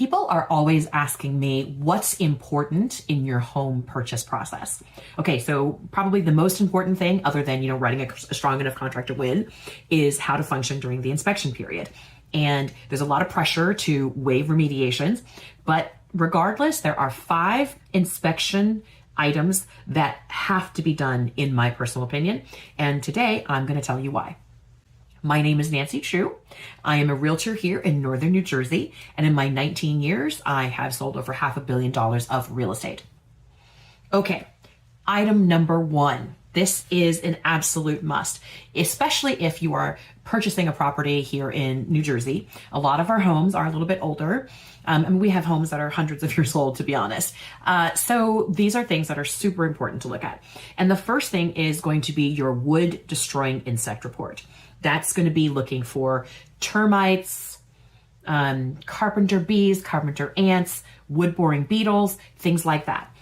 People are always asking me what's important in your home purchase process. Okay, so probably the most important thing, other than, writing a strong enough contract to win, is how to function during the inspection period. And there's a lot of pressure to waive remediations, but regardless, there are 5 inspection items that have to be done in my personal opinion. And today I'm going to tell you why. My name is Nancy Chu. I am a realtor here in Northern New Jersey, and in my 19 years, I have sold over $500 million of real estate. Okay, item number 1. This is an absolute must, especially if you are purchasing a property here in New Jersey. A lot of our homes are a little bit older. And we have homes that are hundreds of years old, to be honest. So these are things that are super important to look at. And the first thing is going to be your wood destroying insect report. That's going to be looking for termites, carpenter bees, carpenter ants, wood boring beetles, things like that.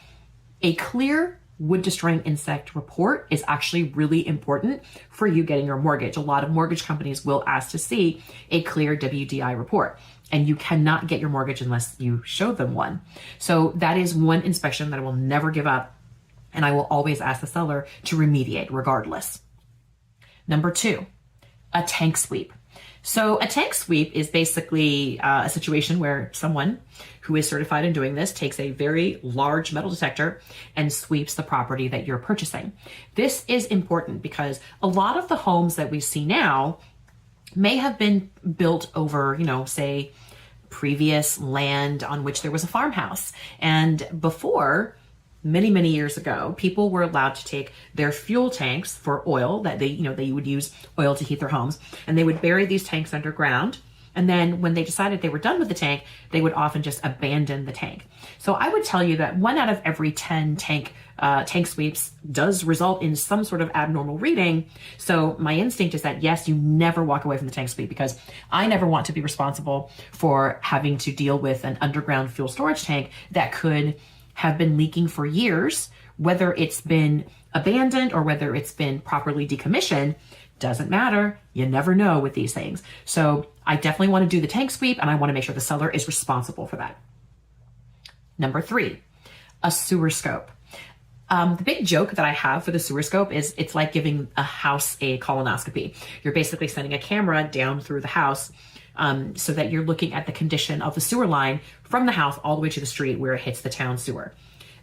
A clear wood destroying insect report is actually really important for you getting your mortgage. A lot of mortgage companies will ask to see a clear WDI report, and you cannot get your mortgage unless you show them one. So that is one inspection that I will never give up, and I will always ask the seller to remediate regardless. Number 2, a tank sweep. So a tank sweep is basically a situation where someone who is certified in doing this takes a very large metal detector and sweeps the property that you're purchasing. This is important because a lot of the homes that we see now may have been built over, say, previous land on which there was a farmhouse. And before, many, many years ago, people were allowed to take their fuel tanks for oil that they would use oil to heat their homes, and they would bury these tanks underground. And then when they decided they were done with the tank, they would often just abandon the tank. So I would tell you that 1 out of every 10 tank sweeps does result in some sort of abnormal reading. So my instinct is that, yes, you never walk away from the tank sweep, because I never want to be responsible for having to deal with an underground fuel storage tank that could have been leaking for years. Whether it's been abandoned or whether it's been properly decommissioned, doesn't matter. You never know with these things. So I definitely want to do the tank sweep, and I want to make sure the seller is responsible for that. Number 3, a sewer scope. The big joke that I have for the sewer scope is it's like giving a house a colonoscopy. You're basically sending a camera down through the house so that you're looking at the condition of the sewer line from the house all the way to the street where it hits the town sewer.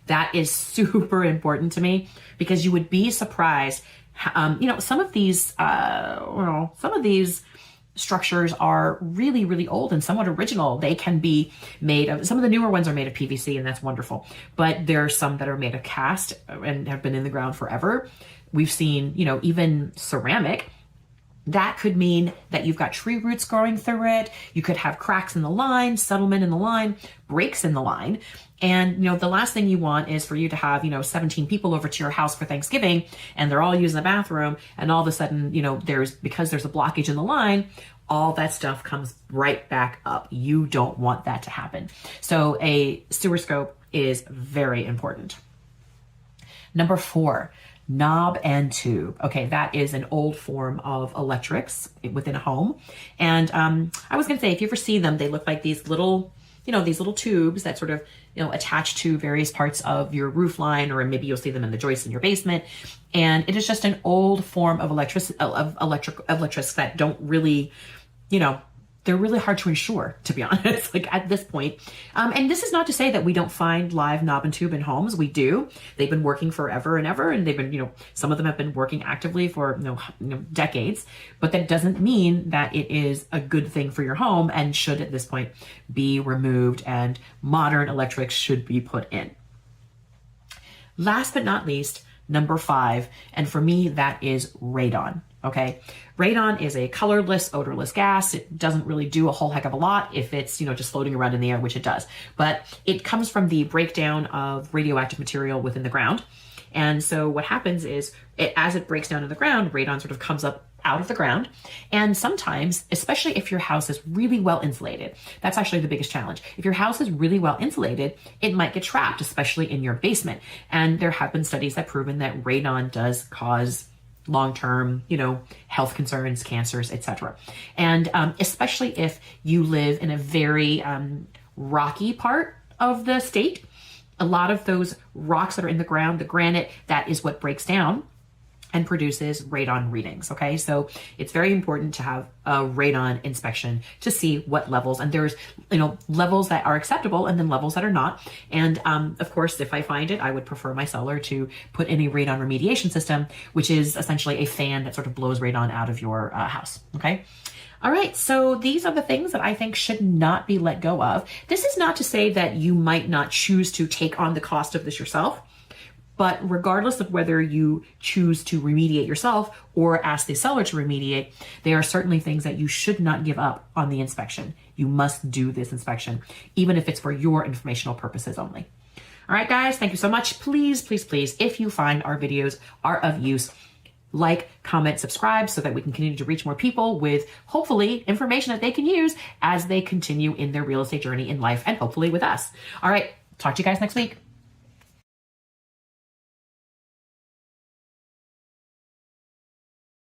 That is super important to me, because you would be surprised. Some of these structures are really, really old and somewhat original. They can be made of, some of the newer ones are made of PVC, and that's wonderful. But there are some that are made of cast and have been in the ground forever. We've seen, even ceramic. That could mean that you've got tree roots growing through it. You could have cracks in the line, settlement in the line, breaks in the line. And, the last thing you want is for you to have, 17 people over to your house for Thanksgiving, and they're all using the bathroom. And all of a sudden, because there's a blockage in the line, all that stuff comes right back up. You don't want that to happen. So a sewer scope is very important. Number 4, knob and tube. Okay, that is an old form of electrics within a home. And I was going to say, if you ever see them, they look like these little tubes that sort of, attach to various parts of your roof line, or maybe you'll see them in the joists in your basement. And it is just an old form of electrics that don't really, they're really hard to insure, to be honest, like at this point. And this is not to say that we don't find live knob and tube in homes. We do. They've been working forever and ever, and they've been, some of them have been working actively for decades, but that doesn't mean that it is a good thing for your home and should at this point be removed, and modern electrics should be put in. Last but not least, number 5, and for me, that is radon. Okay. Radon is a colorless, odorless gas. It doesn't really do a whole heck of a lot if it's, just floating around in the air, which it does. But it comes from the breakdown of radioactive material within the ground. And so what happens is, as it breaks down in the ground, radon sort of comes up out of the ground. And sometimes, especially if your house is really well insulated, that's actually the biggest challenge. If your house is really well insulated, it might get trapped, especially in your basement. And there have been studies that have proven that radon does cause long-term, health concerns, cancers, etc. And especially if you live in a very rocky part of the state. A lot of those rocks that are in the ground, the granite, that is what breaks down and produces radon readings. Okay, so it's very important to have a radon inspection to see what levels, and there's levels that are acceptable and then levels that are not. And of course, if I find it, I would prefer my seller to put in a radon remediation system, which is essentially a fan that sort of blows radon out of your house. Okay. All right, so these are the things that I think should not be let go of. This is not to say that you might not choose to take on the cost of this yourself. But regardless of whether you choose to remediate yourself or ask the seller to remediate, they are certainly things that you should not give up on the inspection. You must do this inspection, even if it's for your informational purposes only. All right, guys, thank you so much. Please, please, please, if you find our videos are of use, like, comment, subscribe so that we can continue to reach more people with hopefully information that they can use as they continue in their real estate journey in life and hopefully with us. All right, talk to you guys next week.